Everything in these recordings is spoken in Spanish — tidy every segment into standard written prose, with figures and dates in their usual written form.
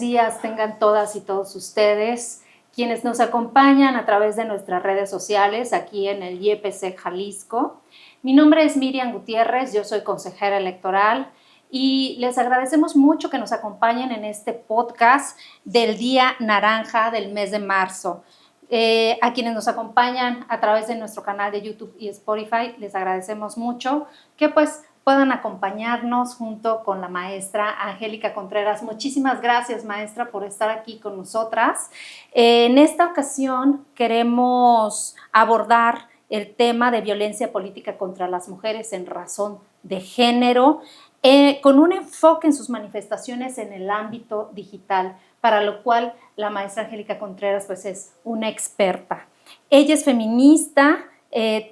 días tengan todas y todos ustedes, quienes nos acompañan a través de nuestras redes sociales aquí en el YPC Jalisco. Mi nombre es Miriam Gutiérrez, yo soy consejera electoral y les agradecemos mucho que nos acompañen en este podcast del Día Naranja del mes de marzo. A quienes nos acompañan a través de nuestro canal de YouTube y Spotify, les agradecemos mucho que puedan acompañarnos junto con la maestra Angélica Contreras. Muchísimas gracias, maestra, por estar aquí con nosotras. En esta ocasión queremos abordar el tema de violencia política contra las mujeres en razón de género, con un enfoque en sus manifestaciones en el ámbito digital, para lo cual la maestra Angélica Contreras es una experta. Ella es feminista,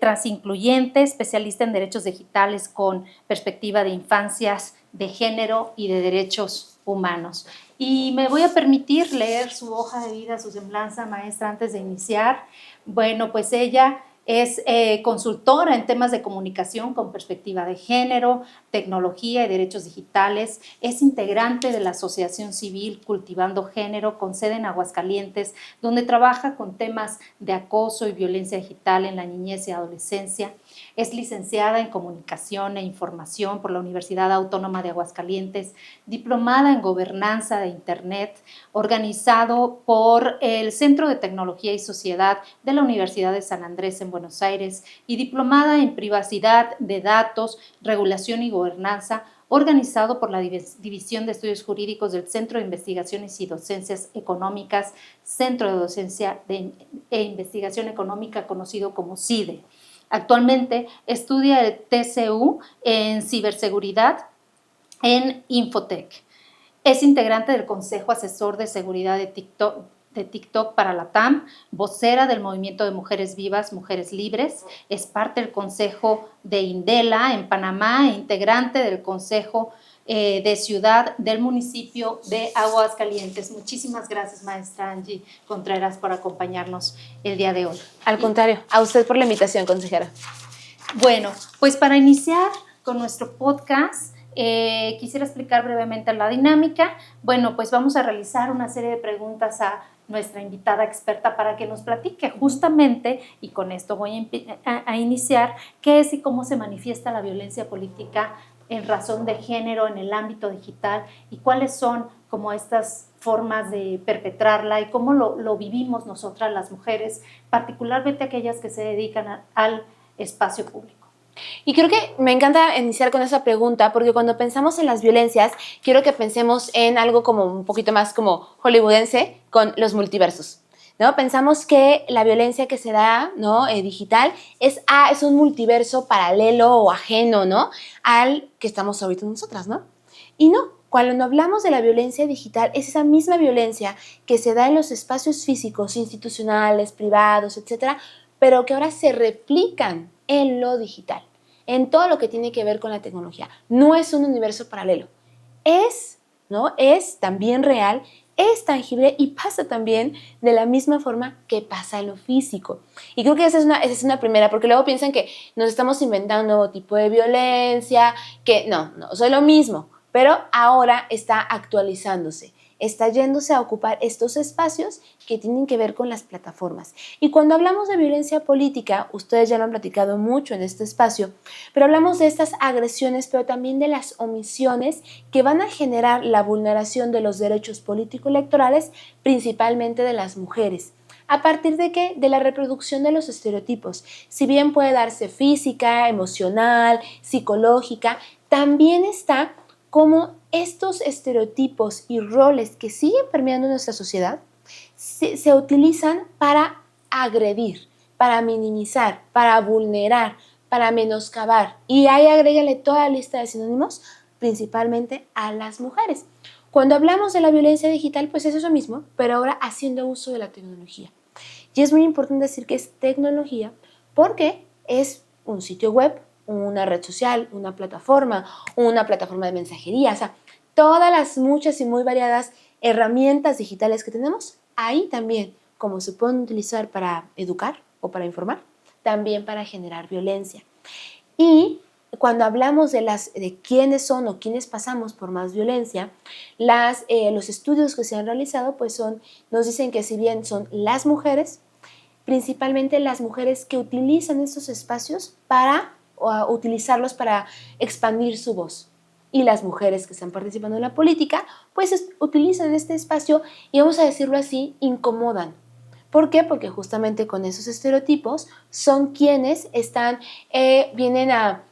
transincluyente, especialista en derechos digitales con perspectiva de infancias, de género y de derechos humanos. Y me voy a permitir leer su hoja de vida, su semblanza, maestra, antes de iniciar. Bueno, pues ella es consultora en temas de comunicación con perspectiva de género, tecnología y derechos digitales. Es integrante de la Asociación Civil Cultivando Género, con sede en Aguascalientes, donde trabaja con temas de acoso y violencia digital en la niñez y adolescencia. Es licenciada en Comunicación e Información por la Universidad Autónoma de Aguascalientes, diplomada en Gobernanza de Internet, organizado por el Centro de Tecnología y Sociedad de la Universidad de San Andrés en Buenos Aires, y diplomada en Privacidad de Datos, Regulación y Gobernanza, organizado por la División de Estudios Jurídicos del Centro de Investigaciones y Docencias Económicas, Centro de Docencia e Investigación Económica, conocido como CIDE. Actualmente estudia el TCU en ciberseguridad en Infotec. Es integrante del Consejo Asesor de Seguridad de TikTok para la TAM, vocera del Movimiento de Mujeres Vivas, Mujeres Libres, es parte del Consejo de Indela en Panamá, integrante del Consejo de Ciudad del municipio de Aguascalientes. Muchísimas gracias, maestra Angie Contreras, por acompañarnos el día de hoy. Al contrario, a usted por la invitación, consejera. Bueno, pues para iniciar con nuestro podcast, quisiera explicar brevemente la dinámica. Bueno, pues vamos a realizar una serie de preguntas a nuestra invitada experta para que nos platique justamente, y con esto voy a iniciar, qué es y cómo se manifiesta la violencia política en razón de género en el ámbito digital y cuáles son como estas formas de perpetrarla y cómo lo vivimos nosotras las mujeres, particularmente aquellas que se dedican al espacio público. Y creo que me encanta iniciar con esa pregunta porque cuando pensamos en las violencias, quiero que pensemos en algo como un poquito más como hollywoodense con los multiversos, ¿no? Pensamos que la violencia que se da, ¿no? Digital es un multiverso paralelo o ajeno, ¿no? Al que estamos ahorita nosotras, ¿no? Y no, cuando hablamos de la violencia digital, es esa misma violencia que se da en los espacios físicos, institucionales, privados, etcétera, pero que ahora se replican en lo digital, en todo lo que tiene que ver con la tecnología. No es un universo paralelo, ¿no? Es también real, es tangible y pasa también de la misma forma que pasa en lo físico. Y creo que esa es una primera, porque luego piensan que nos estamos inventando un nuevo tipo de violencia, que no, es lo mismo, pero ahora está actualizándose. Está yéndose a ocupar estos espacios que tienen que ver con las plataformas. Y cuando hablamos de violencia política, ustedes ya lo han platicado mucho en este espacio, pero hablamos de estas agresiones, pero también de las omisiones que van a generar la vulneración de los derechos político-electorales, principalmente de las mujeres. ¿A partir de qué? De la reproducción de los estereotipos. Si bien puede darse física, emocional, psicológica, también está como estos estereotipos y roles que siguen permeando nuestra sociedad se utilizan para agredir, para minimizar, para vulnerar, para menoscabar. Y ahí agrégale toda la lista de sinónimos, principalmente a las mujeres. Cuando hablamos de la violencia digital, pues es eso mismo, pero ahora haciendo uso de la tecnología. Y es muy importante decir que es tecnología porque es un sitio web, una red social, una plataforma de mensajería, o sea, todas las muchas y muy variadas herramientas digitales que tenemos, ahí también, como se pueden utilizar para educar o para informar, también para generar violencia. Y cuando hablamos de quiénes son o quiénes pasamos por más violencia, los estudios que se han realizado pues nos dicen que si bien son las mujeres, principalmente las mujeres que utilizan estos espacios utilizarlos para expandir su voz. Y las mujeres que están participando en la política, pues utilizan este espacio y, vamos a decirlo así, incomodan. ¿Por qué? Porque justamente con esos estereotipos son quienes vienen a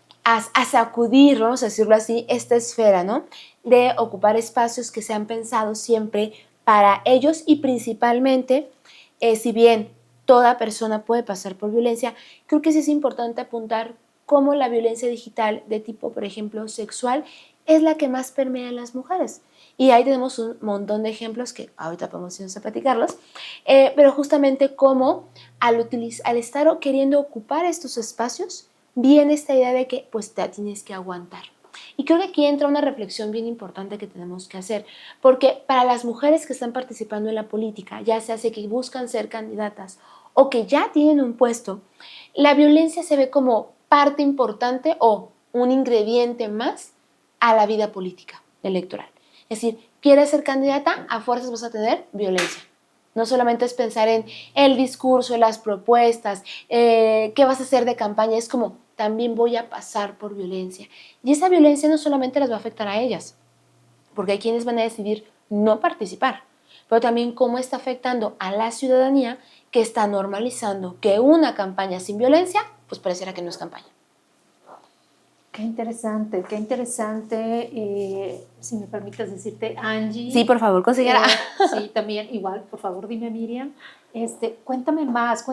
sacudir, vamos a decirlo así, esta esfera, ¿no? De ocupar espacios que se han pensado siempre para ellos y principalmente, si bien toda persona puede pasar por violencia, creo que sí es importante apuntar cómo la violencia digital de tipo, por ejemplo, sexual, es la que más permea a las mujeres. Y ahí tenemos un montón de ejemplos que ahorita podemos irnos a platicarlos, pero justamente cómo al estar queriendo ocupar estos espacios, viene esta idea de que pues te tienes que aguantar. Y creo que aquí entra una reflexión bien importante que tenemos que hacer, porque para las mujeres que están participando en la política, ya sea que buscan ser candidatas o que ya tienen un puesto, la violencia se ve como parte importante o un ingrediente más a la vida política electoral. Es decir, quieres ser candidata, a fuerzas vas a tener violencia. No solamente es pensar en el discurso, en las propuestas, qué vas a hacer de campaña, es como también voy a pasar por violencia. Y esa violencia no solamente las va a afectar a ellas, porque hay quienes van a decidir no participar, pero también cómo está afectando a la ciudadanía que está normalizando que una campaña sin violencia, pues pareciera que no es campaña. Qué interesante, qué interesante. Si me permites decirte, Angie. Sí, por favor, consejera. Sí, también, igual, por favor, dime, Miriam. Cuéntame más,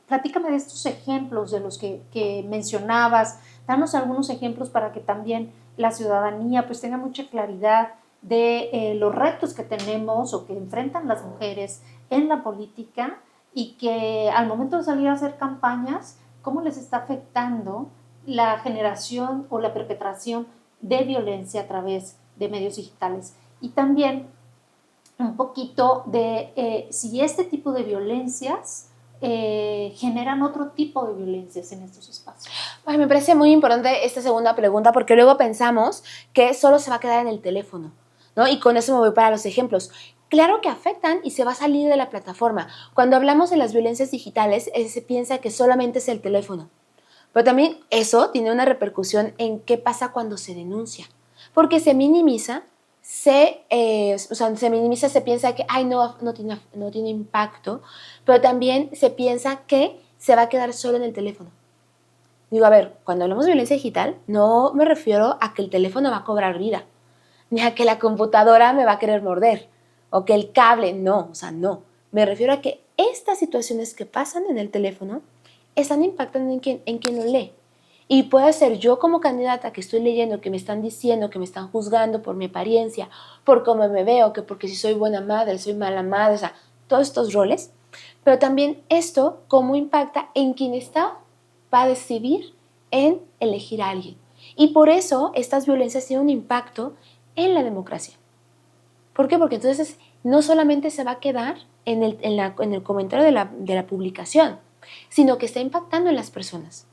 platícame de estos ejemplos de los que mencionabas. Danos algunos ejemplos para que también la ciudadanía pues tenga mucha claridad de los retos que tenemos o que enfrentan las mujeres en la política y que al momento de salir a hacer campañas, cómo les está afectando la generación o la perpetración de violencia a través de medios digitales. Y también un poquito de si este tipo de violencias generan otro tipo de violencias en estos espacios. Ay, me parece muy importante esta segunda pregunta porque luego pensamos que solo se va a quedar en el teléfono, ¿no? Y con eso me voy para los ejemplos. Claro que afectan y se va a salir de la plataforma. Cuando hablamos de las violencias digitales, se piensa que solamente es el teléfono. Pero también eso tiene una repercusión en qué pasa cuando se denuncia. Porque se minimiza, se piensa que ay, no tiene impacto, pero también se piensa que se va a quedar solo en el teléfono. Digo, a ver, cuando hablamos de violencia digital, no me refiero a que el teléfono va a cobrar vida, ni a que la computadora me va a querer morder, o que el cable, no. Me refiero a que estas situaciones que pasan en el teléfono están impactando en quien lo lee. Y puede ser yo como candidata que estoy leyendo, que me están diciendo, que me están juzgando por mi apariencia, por cómo me veo, que porque si soy buena madre, soy mala madre, todos estos roles. Pero también esto, cómo impacta en quien va a decidir en elegir a alguien. Y por eso estas violencias tienen un impacto en la democracia. ¿Por qué? Porque entonces no solamente se va a quedar en el comentario de la publicación, sino que está impactando en las personas.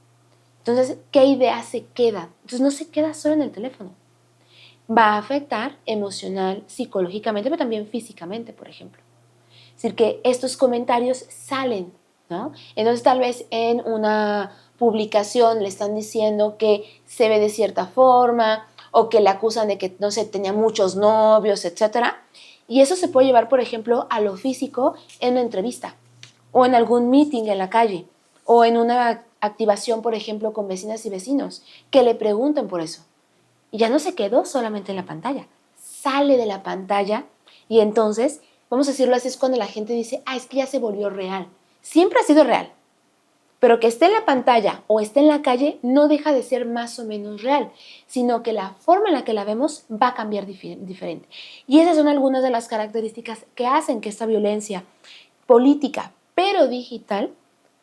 Entonces, ¿qué idea se queda? Entonces no se queda solo en el teléfono. Va a afectar emocional, psicológicamente, pero también físicamente, por ejemplo. Es decir, que estos comentarios salen, ¿no? Entonces tal vez en una publicación le están diciendo que se ve de cierta forma o que le acusan de que, no sé, tenía muchos novios, etc. Y eso se puede llevar, por ejemplo, a lo físico en una entrevista o en algún meeting en la calle o en una activación, por ejemplo, con vecinas y vecinos, que le pregunten por eso. Y ya no se quedó solamente en la pantalla, sale de la pantalla y entonces, vamos a decirlo así, es cuando la gente dice, es que ya se volvió real. Siempre ha sido real, pero que esté en la pantalla o esté en la calle no deja de ser más o menos real, sino que la forma en la que la vemos va a cambiar diferente. Y esas son algunas de las características que hacen que esta violencia política, pero digital,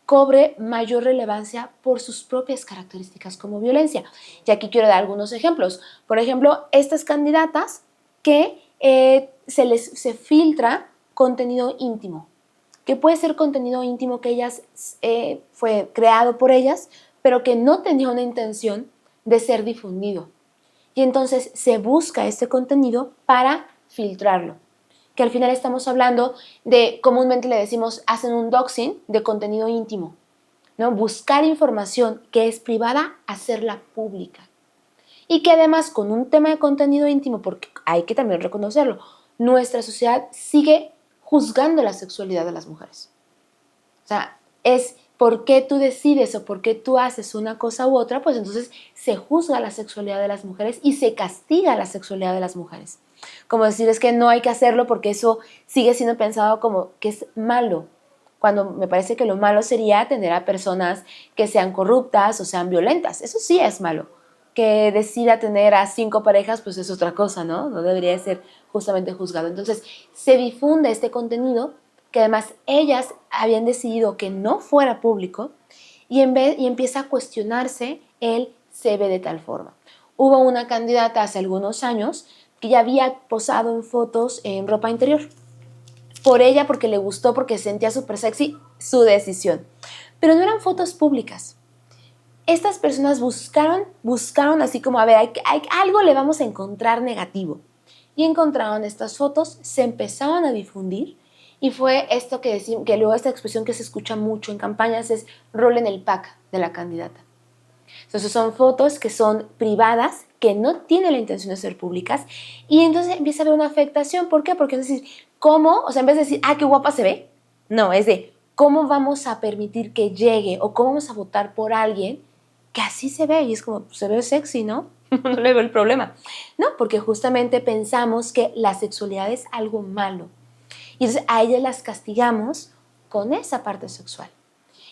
cobre mayor relevancia por sus propias características como violencia. Y aquí quiero dar algunos ejemplos. Por ejemplo, estas candidatas que se filtra contenido íntimo, que puede ser contenido íntimo que ellas fue creado por ellas, pero que no tenía una intención de ser difundido. Y entonces se busca este contenido para filtrarlo. Que al final estamos hablando de, comúnmente le decimos, hacen un doxing de contenido íntimo, ¿no? Buscar información que es privada, hacerla pública. Y que además con un tema de contenido íntimo, porque hay que también reconocerlo, nuestra sociedad sigue juzgando la sexualidad de las mujeres. O sea, es por qué tú decides o por qué tú haces una cosa u otra, pues entonces se juzga la sexualidad de las mujeres y se castiga la sexualidad de las mujeres. Como decir, es que no hay que hacerlo porque eso sigue siendo pensado como que es malo, cuando me parece que lo malo sería tener a personas que sean corruptas o sean violentas. Eso sí es malo. Que decida tener a 5 parejas, pues es otra cosa, ¿no? No debería ser justamente juzgado. Entonces, se difunde este contenido que además ellas habían decidido que no fuera público y empieza a cuestionarse el se ve de tal forma. Hubo una candidata hace algunos años que ya había posado en fotos en ropa interior. Por ella, porque le gustó, porque se sentía súper sexy, su decisión. Pero no eran fotos públicas. Estas personas buscaron así como, a ver, algo le vamos a encontrar negativo. Y encontraron estas fotos, se empezaron a difundir y fue esto que decimos, que luego esta expresión que se escucha mucho en campañas es rol en el pack de la candidata. Entonces son fotos que son privadas, que no tienen la intención de ser públicas y entonces empieza a haber una afectación. ¿Por qué? Porque es decir, ¿cómo? O sea, en vez de decir, qué guapa se ve, no, es de cómo vamos a permitir que llegue o cómo vamos a votar por alguien que así se ve y es como, se ve sexy, ¿no? No le veo el problema. No, porque justamente pensamos que la sexualidad es algo malo. Y entonces a ellas las castigamos con esa parte sexual.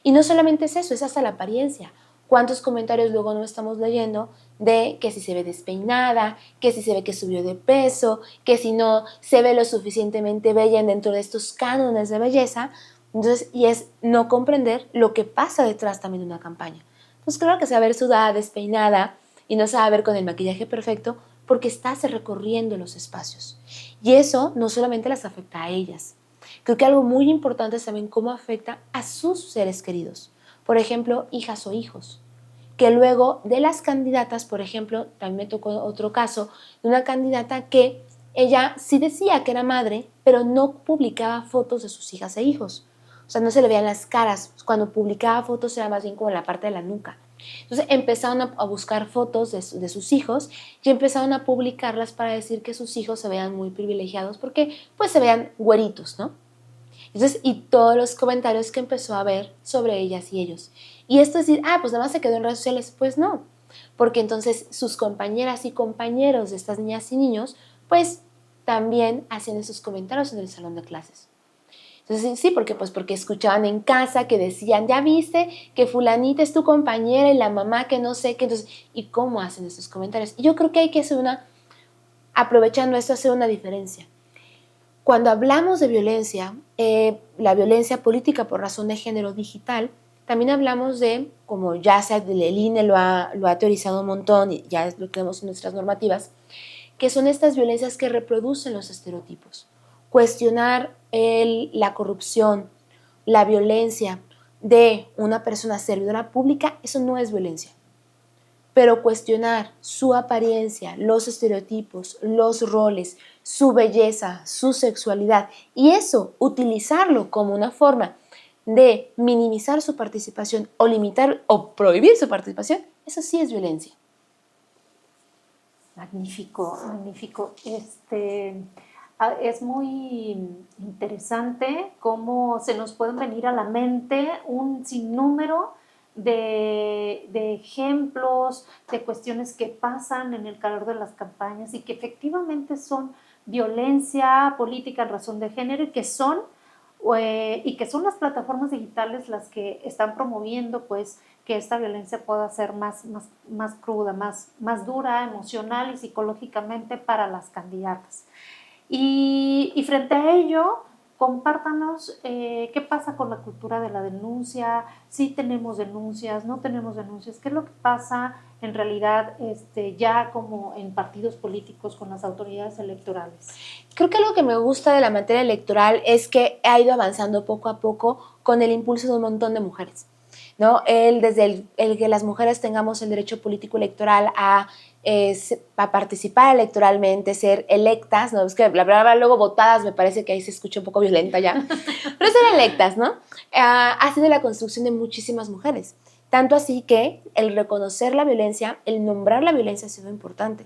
Y no solamente es eso, es hasta la apariencia. ¿Cuántos comentarios luego no estamos leyendo de que si se ve despeinada, que si se ve que subió de peso, que si no se ve lo suficientemente bella dentro de estos cánones de belleza? Entonces, y es no comprender lo que pasa detrás también de una campaña. Entonces, claro que se va a ver sudada, despeinada y no se va a ver con el maquillaje perfecto porque estás recorriendo los espacios. Y eso no solamente las afecta a ellas. Creo que algo muy importante es también cómo afecta a sus seres queridos. Por ejemplo, hijas o hijos. Que luego de las candidatas, por ejemplo, también me tocó otro caso de una candidata que ella sí decía que era madre, pero no publicaba fotos de sus hijas e hijos. O sea, no se le veían las caras. Cuando publicaba fotos era más bien como en la parte de la nuca. Entonces empezaron a buscar fotos de sus hijos y empezaron a publicarlas para decir que sus hijos se veían muy privilegiados porque pues se veían güeritos, ¿no? Entonces, y todos los comentarios que empezó a ver sobre ellas y ellos. Y esto es decir, pues nada más se quedó en redes sociales. Pues no, porque entonces sus compañeras y compañeros de estas niñas y niños, pues también hacían esos comentarios en el salón de clases. Entonces, sí, porque escuchaban en casa que decían, ya viste que fulanita es tu compañera y la mamá que no sé qué. Entonces, ¿y cómo hacen esos comentarios? Y yo creo que hay que hacer aprovechando esto, hacer una diferencia. Cuando hablamos de violencia, la violencia política por razón de género digital, también hablamos de, como ya el INE lo ha teorizado un montón y ya lo tenemos en nuestras normativas, que son estas violencias que reproducen los estereotipos. Cuestionar la corrupción, la violencia de una persona servidora pública, eso no es violencia. Pero cuestionar su apariencia, los estereotipos, los roles, su belleza, su sexualidad y eso, utilizarlo como una forma de minimizar su participación o limitar o prohibir su participación, eso sí es violencia. Magnífico, magnífico. Es muy interesante cómo se nos pueden venir a la mente un sinnúmero de ejemplos, de cuestiones que pasan en el calor de las campañas y que efectivamente son violencia política en razón de género y que son las plataformas digitales las que están promoviendo pues que esta violencia pueda ser más cruda, más dura emocional y psicológicamente para las candidatas. Y frente a ello, compártanos qué pasa con la cultura de la denuncia, si tenemos denuncias, no tenemos denuncias, qué es lo que pasa en realidad ya como en partidos políticos con las autoridades electorales. Creo que algo que me gusta de la materia electoral es que ha ido avanzando poco a poco con el impulso de un montón de mujeres. ¿no? Desde el que las mujeres tengamos el derecho político electoral a participar electoralmente, ser electas, ¿no? Es que la palabra luego votadas me parece que ahí se escucha un poco violenta ya, pero ser electas, ¿no? Ha sido la construcción de muchísimas mujeres. Tanto así que el reconocer la violencia, el nombrar la violencia ha sido importante.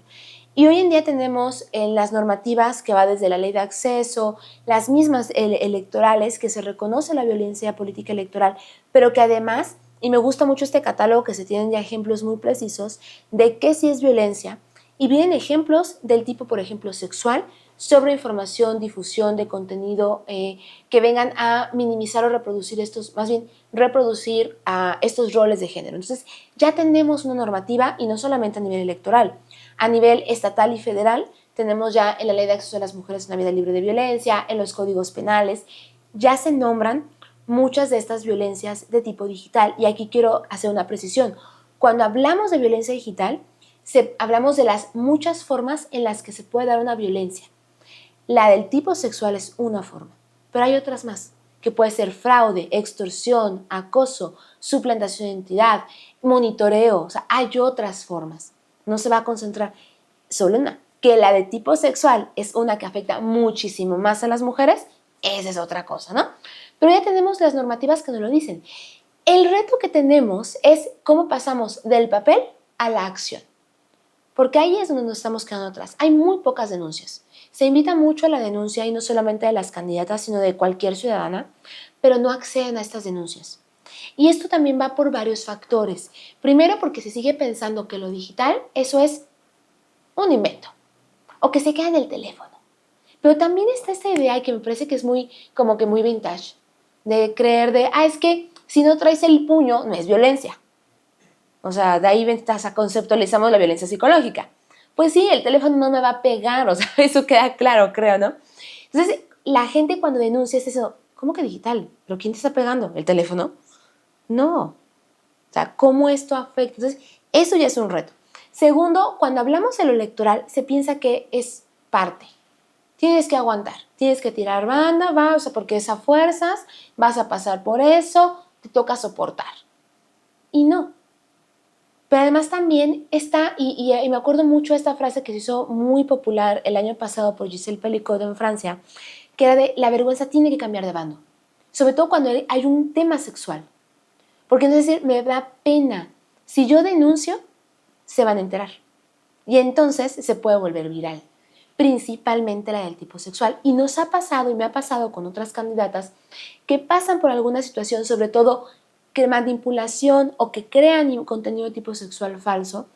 Y hoy en día tenemos en las normativas que va desde la ley de acceso, las mismas electorales, que se reconoce la violencia política electoral, pero que además, y me gusta mucho este catálogo que se tienen ya ejemplos muy precisos de qué sí es violencia, y vienen ejemplos del tipo, por ejemplo, sexual, sobre información, difusión de contenido que vengan a minimizar o reproducir estos, más bien reproducir estos roles de género. Entonces, ya tenemos una normativa y no solamente a nivel electoral, a nivel estatal y federal, tenemos ya en la Ley de Acceso de las Mujeres a una Vida Libre de Violencia, en los códigos penales, ya se nombran muchas de estas violencias de tipo digital. Y aquí quiero hacer una precisión. Cuando hablamos de violencia digital, hablamos de las muchas formas en las que se puede dar una violencia. La del tipo sexual es una forma, pero hay otras más, que puede ser fraude, extorsión, acoso, suplantación de identidad, monitoreo, o sea, hay otras formas. No se va a concentrar solo en una. Que la de tipo sexual es una que afecta muchísimo más a las mujeres, esa es otra cosa, ¿no? Pero ya tenemos las normativas que nos lo dicen. El reto que tenemos es cómo pasamos del papel a la acción. Porque ahí es donde nos estamos quedando atrás. Hay muy pocas denuncias. Se invita mucho a la denuncia y no solamente de las candidatas, sino de cualquier ciudadana, pero no acceden a estas denuncias. Y esto también va por varios factores. Primero, porque se sigue pensando que lo digital, eso es un invento, o que se queda en el teléfono. Pero también está esta idea, y que me parece que es muy, como que muy vintage, de creer es que si no traes el puño, no es violencia. O sea, de ahí conceptualizamos la violencia psicológica. Pues sí, el teléfono no me va a pegar, o sea, eso queda claro, creo, ¿no? Entonces, la gente cuando denuncia es eso, ¿cómo que digital? ¿Pero quién te está pegando? ¿El teléfono? No. O sea, ¿cómo esto afecta? Entonces, eso ya es un reto. Segundo, cuando hablamos de lo electoral, se piensa que es parte. Tienes que aguantar, tienes que tirar banda, o sea, porque es a fuerzas, vas a pasar por eso, te toca soportar. Y no. Pero además también está, y me acuerdo mucho de esta frase que se hizo muy popular el año pasado por Giselle Pelicot en Francia, que era de la vergüenza tiene que cambiar de bando. Sobre todo cuando hay un tema sexual. Porque es decir, me da pena. Si yo denuncio, se van a enterar. Y entonces se puede volver viral. Principalmente la del tipo sexual. Y nos ha pasado, y me ha pasado con otras candidatas, que pasan por alguna situación, sobre todo que manipulación o que crean contenido de tipo sexual falso,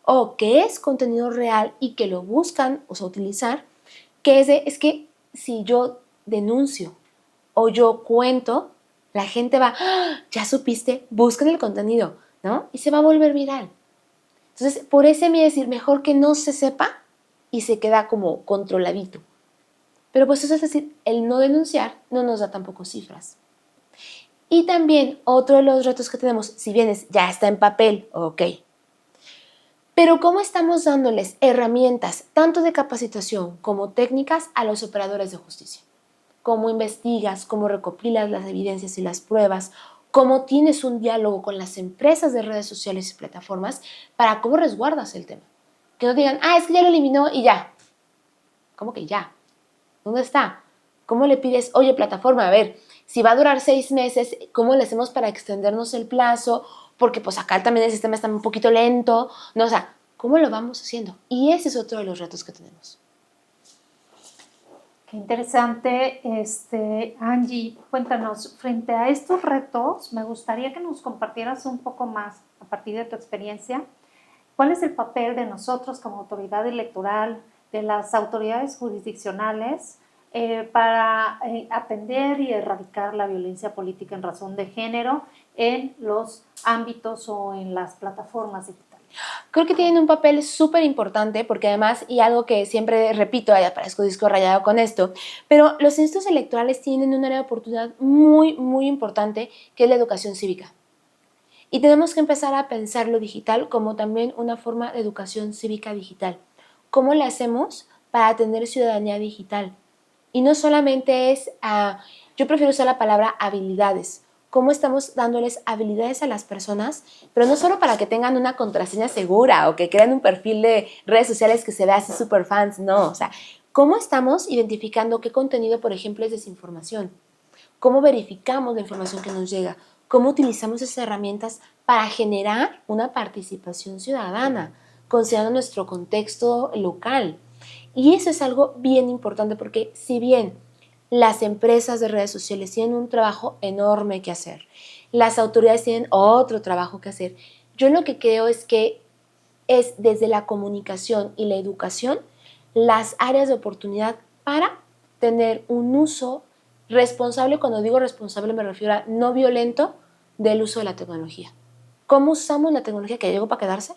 o que es contenido real y que lo buscan, o sea, utilizar, que es que si yo denuncio o yo cuento, la gente va, ¡ah! Ya supiste, buscan el contenido, ¿no? Y se va a volver viral. Entonces, por ese me decir, mejor que no se sepa y se queda como controladito. Pero pues eso es decir, el no denunciar no nos da tampoco cifras. Y también otro de los retos que tenemos, si bien ya está en papel, ok, pero cómo estamos dándoles herramientas tanto de capacitación como técnicas a los operadores de justicia. Cómo investigas, cómo recopilas las evidencias y las pruebas, cómo tienes un diálogo con las empresas de redes sociales y plataformas para cómo resguardas el tema. Que no digan, es que ya lo eliminó y ya. ¿Cómo que ya? ¿Dónde está? ¿Cómo le pides, oye, plataforma, a ver, si va a durar 6 meses, ¿cómo le hacemos para extendernos el plazo? Porque pues acá también el sistema está un poquito lento, ¿no? O sea, ¿cómo lo vamos haciendo? Y ese es otro de los retos que tenemos. Qué interesante, Angie, cuéntanos, frente a estos retos, me gustaría que nos compartieras un poco más, a partir de tu experiencia, cuál es el papel de nosotros como autoridad electoral, de las autoridades jurisdiccionales, para atender y erradicar la violencia política en razón de género en los ámbitos o en las plataformas digitales. Creo que tienen un papel súper importante porque además, y algo que siempre repito, ya parezco disco rayado con esto, pero los institutos electorales tienen un área de oportunidad muy, muy importante que es la educación cívica. Y tenemos que empezar a pensar lo digital como también una forma de educación cívica digital. ¿Cómo le hacemos para tener ciudadanía digital? Y no solamente yo prefiero usar la palabra habilidades. cómo estamos dándoles habilidades a las personas, pero no solo para que tengan una contraseña segura o que creen un perfil de redes sociales que se vea así super fans, no, o sea, cómo estamos identificando qué contenido, por ejemplo, es desinformación, cómo verificamos la información que nos llega, cómo utilizamos esas herramientas para generar una participación ciudadana, considerando nuestro contexto local. Y eso es algo bien importante porque si bien las empresas de redes sociales tienen un trabajo enorme que hacer, las autoridades tienen otro trabajo que hacer, yo lo que creo es que es desde la comunicación y la educación las áreas de oportunidad para tener un uso responsable. Cuando digo responsable me refiero a no violento del uso de la tecnología. ¿Cómo usamos la tecnología que llegó para quedarse?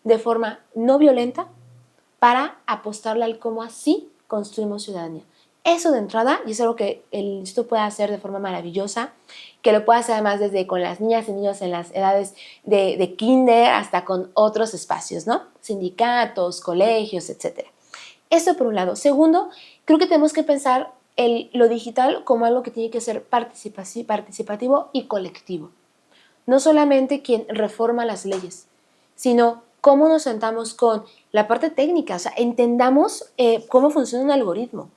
De forma no violenta para apostarle al cómo así construimos ciudadanía. Eso de entrada, y es algo que el instituto puede hacer de forma maravillosa, que lo puede hacer además desde con las niñas y niños en las edades de kinder hasta con otros espacios, ¿no? Sindicatos, colegios, etc. Eso por un lado. Segundo, creo que tenemos que pensar lo digital como algo que tiene que ser participativo y colectivo. No solamente quien reforma las leyes, sino cómo nos sentamos con la parte técnica, o sea, entendamos cómo funciona un algoritmo,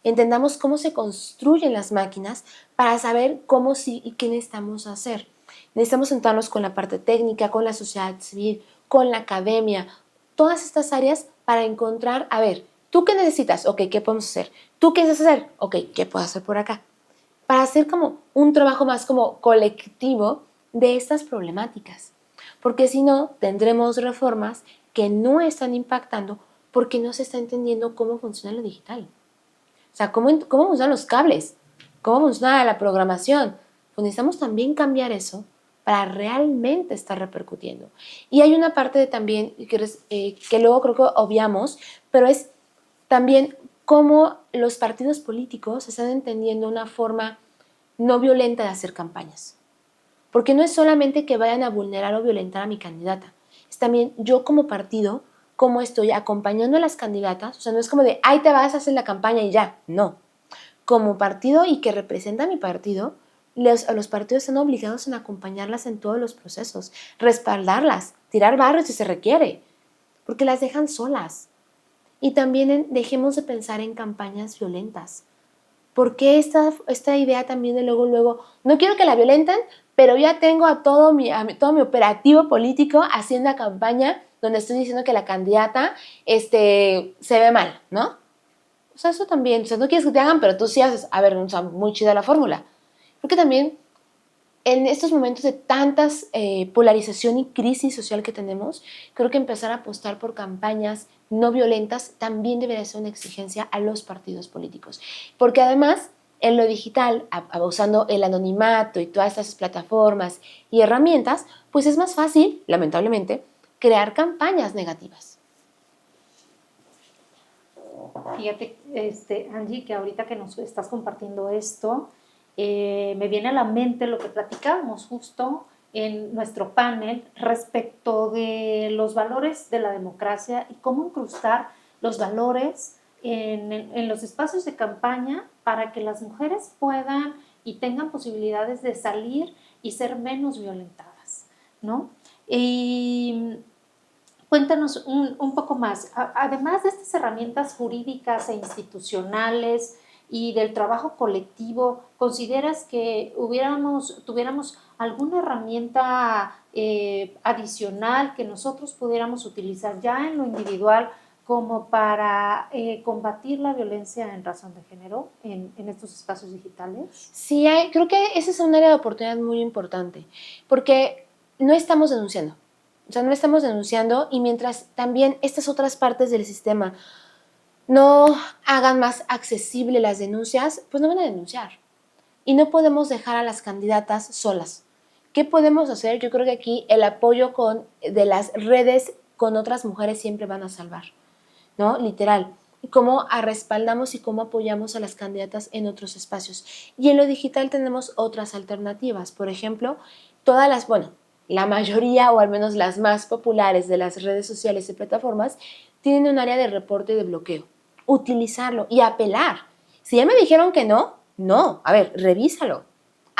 entendamos cómo se construyen las máquinas para saber cómo sí y qué necesitamos hacer. Necesitamos sentarnos con la parte técnica, con la sociedad civil, con la academia, todas estas áreas para encontrar, a ver, ¿tú qué necesitas? Ok, ¿qué podemos hacer? ¿Tú qué necesitas hacer? Ok, ¿qué puedo hacer por acá? Para hacer como un trabajo más como colectivo de estas problemáticas. Porque si no, tendremos reformas que no están impactando porque no se está entendiendo cómo funciona lo digital. O sea, cómo funcionan los cables, cómo funciona la programación. Pues necesitamos también cambiar eso para realmente estar repercutiendo. Y hay una parte de también que luego creo que obviamos, pero es también cómo los partidos políticos están entendiendo una forma no violenta de hacer campañas. Porque no es solamente que vayan a vulnerar o violentar a mi candidata, es también yo como partido, cómo estoy acompañando a las candidatas, o sea, no es como de, ahí te vas a hacer la campaña y ya, no. Como partido y que representa a mi partido, los partidos están obligados en acompañarlas en todos los procesos, respaldarlas, tirar barros si se requiere, porque las dejan solas. Y también dejemos de pensar en campañas violentas. ¿Por qué esta idea también de luego, no quiero que la violenten, pero ya tengo a todo mi operativo político haciendo una campaña donde estoy diciendo que la candidata se ve mal, ¿no? O sea, eso también, o sea, no quieres que te hagan, pero tú sí haces, a ver, o sea, muy chida la fórmula. Porque también en estos momentos de tantas polarización y crisis social que tenemos, creo que empezar a apostar por campañas no violentas también debería ser una exigencia a los partidos políticos. Porque además, en lo digital, usando el anonimato y todas estas plataformas y herramientas, pues es más fácil, lamentablemente, crear campañas negativas. Fíjate, Angie, que ahorita que nos estás compartiendo esto, me viene a la mente lo que platicábamos justo en nuestro panel respecto de los valores de la democracia y cómo incrustar los valores en los espacios de campaña para que las mujeres puedan y tengan posibilidades de salir y ser menos violentadas, ¿no? Y cuéntanos un poco más. Además de estas herramientas jurídicas e institucionales y del trabajo colectivo, ¿consideras que tuviéramos alguna herramienta adicional que nosotros pudiéramos utilizar ya en lo individual como para combatir la violencia en razón de género en estos espacios digitales? Sí, creo que ese es un área de oportunidad muy importante, porque no estamos denunciando. O sea, no estamos denunciando y mientras también estas otras partes del sistema no hagan más accesible las denuncias, pues no van a denunciar. Y no podemos dejar a las candidatas solas. ¿Qué podemos hacer? Yo creo que aquí el apoyo de las redes con otras mujeres siempre van a salvar, ¿no? Literal. Y cómo respaldamos y cómo apoyamos a las candidatas en otros espacios. Y en lo digital tenemos otras alternativas. Por ejemplo, la mayoría o al menos las más populares de las redes sociales y plataformas tienen un área de reporte y de bloqueo. Utilizarlo y apelar. Si ya me dijeron que no, no. A ver, revísalo.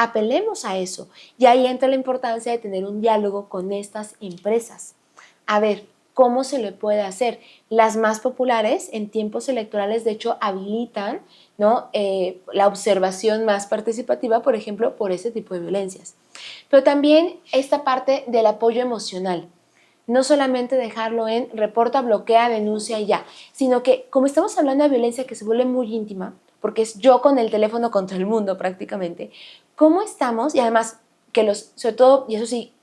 apelemos a eso. Y ahí entra la importancia de tener un diálogo con estas empresas. A ver, ¿cómo se le puede hacer? Las más populares en tiempos electorales, de hecho, habilitan, ¿no? La observación más participativa, por ejemplo, por ese tipo de violencias. Pero también esta parte del apoyo emocional. No solamente dejarlo en reporta, bloquea, denuncia y ya, sino que como estamos hablando de violencia que se vuelve muy íntima, porque es yo con el teléfono contra el mundo prácticamente, ¿cómo estamos? Y además, que sobre todo, y eso sí,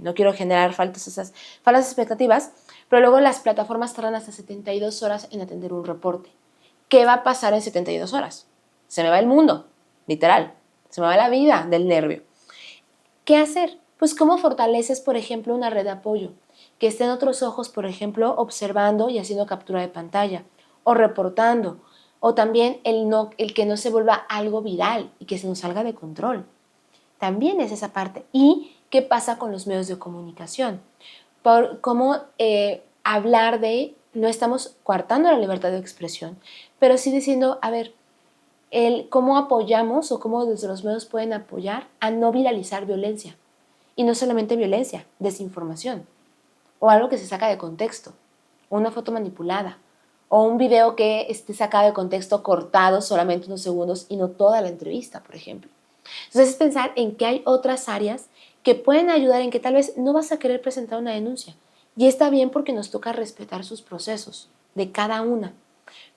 no quiero generar falsas expectativas, pero luego las plataformas tardan hasta 72 horas en atender un reporte. ¿Qué va a pasar en 72 horas? Se me va el mundo, literal, se me va la vida del nervio. ¿Qué hacer? Pues cómo fortaleces, por ejemplo, una red de apoyo, que estén otros ojos, por ejemplo, observando y haciendo captura de pantalla, o reportando, o también el que no se vuelva algo viral y que se nos salga de control. También es esa parte. ¿Y qué pasa con los medios de comunicación? Por cómo hablar de, no estamos coartando la libertad de expresión, pero sí diciendo, a ver, cómo apoyamos o cómo desde los medios pueden apoyar a no viralizar violencia. Y no solamente violencia, desinformación, o algo que se saca de contexto, una foto manipulada, o un video que esté sacado de contexto, cortado solamente unos segundos y no toda la entrevista, por ejemplo. Entonces es pensar en que hay otras áreas que pueden ayudar en que tal vez no vas a querer presentar una denuncia. Y está bien porque nos toca respetar sus procesos de cada una.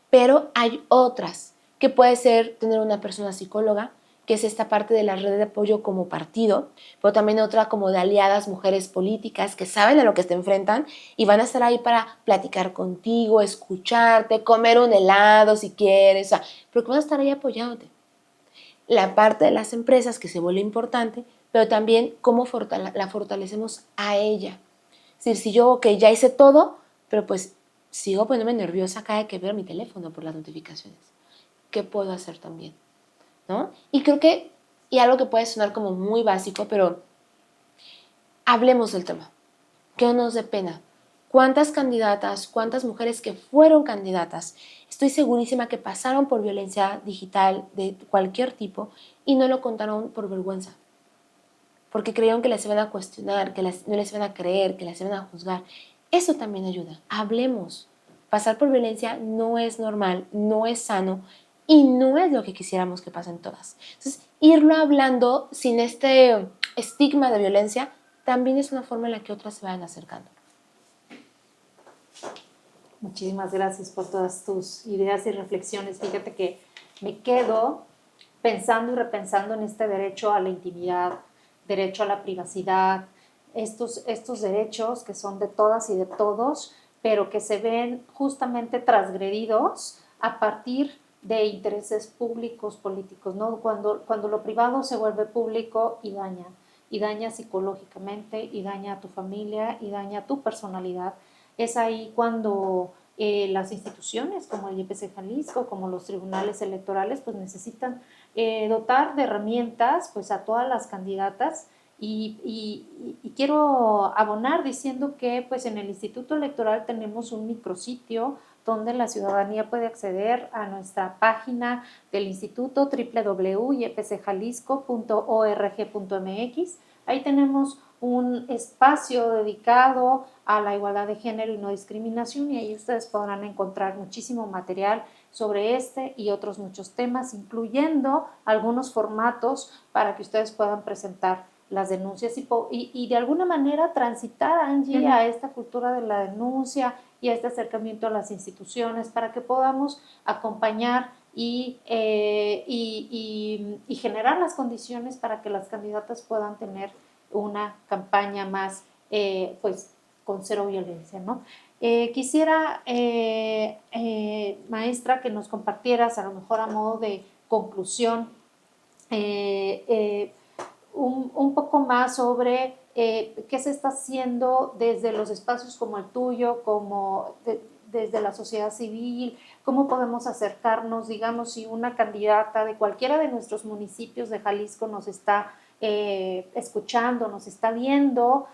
Pero hay otras, que puede ser tener una persona psicóloga, que es esta parte de la red de apoyo como partido, pero también otra como de aliadas, mujeres políticas que saben a lo que se enfrentan y van a estar ahí para platicar contigo, escucharte, comer un helado si quieres, pero que van a estar ahí apoyándote. La parte de las empresas que se vuelve importante, pero también cómo la fortalecemos a ella. Es decir, si yo, ya hice todo, pero pues sigo poniéndome nerviosa cada que veo mi teléfono por las notificaciones. ¿Qué puedo hacer también? ¿No? Y creo que, y algo que puede sonar como muy básico, pero hablemos del tema. Que no nos dé pena. ¿Cuántas candidatas, cuántas mujeres que fueron candidatas, estoy segurísima que pasaron por violencia digital de cualquier tipo y no lo contaron por vergüenza? Porque creyeron que las iban a cuestionar, que no les iban a creer, que las iban a juzgar. Eso también ayuda. Hablemos. Pasar por violencia no es normal, no es sano y no es lo que quisiéramos que pasen todas. Entonces, irlo hablando sin este estigma de violencia también es una forma en la que otras se vayan acercando. Muchísimas gracias por todas tus ideas y reflexiones. Fíjate que me quedo pensando y repensando en este derecho a la intimidad, derecho a la privacidad, estos derechos que son de todas y de todos, pero que se ven justamente transgredidos a partir de intereses públicos, políticos, ¿no? Cuando lo privado se vuelve público y daña psicológicamente, y daña a tu familia, y daña a tu personalidad. Es ahí cuando las instituciones como el YPC Jalisco, como los tribunales electorales, pues necesitan dotar de herramientas pues a todas las candidatas y quiero abonar diciendo que pues en el Instituto Electoral tenemos un micrositio donde la ciudadanía puede acceder a nuestra página del instituto www.ypcjalisco.org.mx. Ahí tenemos un espacio dedicado a la igualdad de género y no discriminación y ahí ustedes podrán encontrar muchísimo material sobre este y otros muchos temas, incluyendo algunos formatos para que ustedes puedan presentar las denuncias y de alguna manera transitar, Angie, a esta cultura de la denuncia y a este acercamiento a las instituciones para que podamos acompañar y generar las condiciones para que las candidatas puedan tener una campaña más, pues, con cero violencia, ¿no? Quisiera, maestra, que nos compartieras, a lo mejor a modo de conclusión, un poco más sobre qué se está haciendo desde los espacios como el tuyo, desde la sociedad civil, cómo podemos acercarnos, digamos, si una candidata de cualquiera de nuestros municipios de Jalisco nos está escuchando, nos está viendo,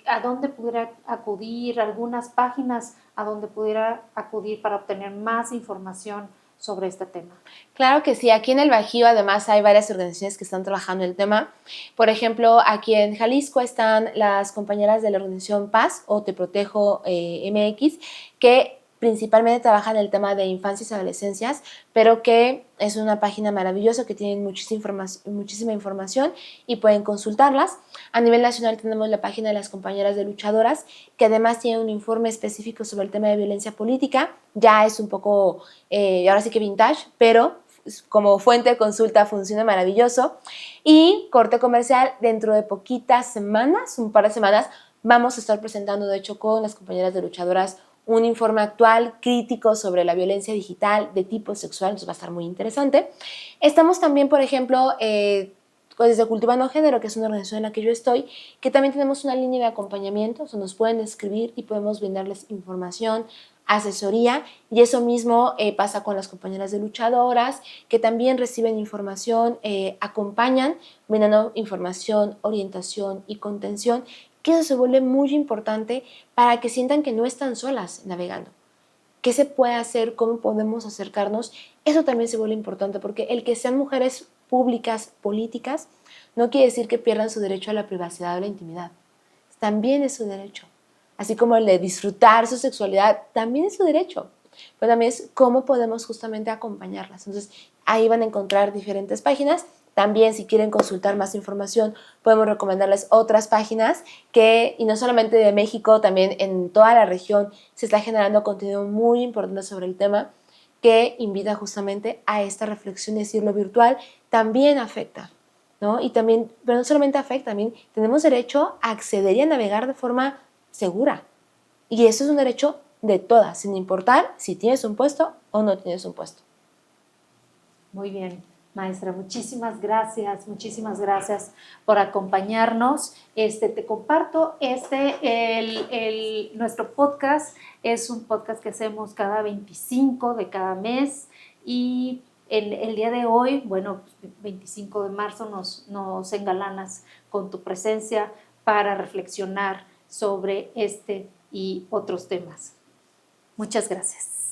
a dónde pudiera acudir, algunas páginas a donde pudiera acudir para obtener más información sobre este tema? Claro que sí, aquí en el Bajío además hay varias organizaciones que están trabajando el tema. Por ejemplo, aquí en Jalisco están las compañeras de la organización Paz o Te Protejo MX, que principalmente trabajan el tema de infancias y adolescencias, pero que es una página maravillosa que tienen muchísima información y pueden consultarlas. A nivel nacional tenemos la página de las compañeras de luchadoras, que además tiene un informe específico sobre el tema de violencia política. Ya es un poco, ahora sí que vintage, pero como fuente de consulta funciona maravilloso. Y corte comercial, dentro de poquitas semanas, un par de semanas, vamos a estar presentando, de hecho, con las compañeras de luchadoras, un informe actual crítico sobre la violencia digital de tipo sexual, entonces va a estar muy interesante. Estamos también, por ejemplo, desde Cultivando Género, que es una organización en la que yo estoy, que también tenemos una línea de acompañamiento, o sea, nos pueden escribir y podemos brindarles información, asesoría, y eso mismo pasa con las compañeras de luchadoras, que también reciben información, acompañan, brindando información, orientación y contención, que eso se vuelve muy importante para que sientan que no están solas navegando. ¿Qué se puede hacer? ¿Cómo podemos acercarnos? Eso también se vuelve importante, porque el que sean mujeres públicas, políticas, no quiere decir que pierdan su derecho a la privacidad o la intimidad. También es su derecho. Así como el de disfrutar su sexualidad, también es su derecho. Pero también es cómo podemos justamente acompañarlas. Entonces, ahí van a encontrar diferentes páginas. También, si quieren consultar más información, podemos recomendarles otras páginas que, y no solamente de México, también en toda la región se está generando contenido muy importante sobre el tema, que invita justamente a esta reflexión, es decir, lo virtual también afecta, ¿no? Y también, pero no solamente afecta, también tenemos derecho a acceder y a navegar de forma segura. Y eso es un derecho de todas, sin importar si tienes un puesto o no tienes un puesto. Muy bien, maestra, muchísimas gracias por acompañarnos. Te comparto, nuestro podcast es un podcast que hacemos cada 25 de cada mes y el día de hoy, bueno, 25 de marzo nos engalanas con tu presencia para reflexionar sobre este y otros temas. Muchas gracias.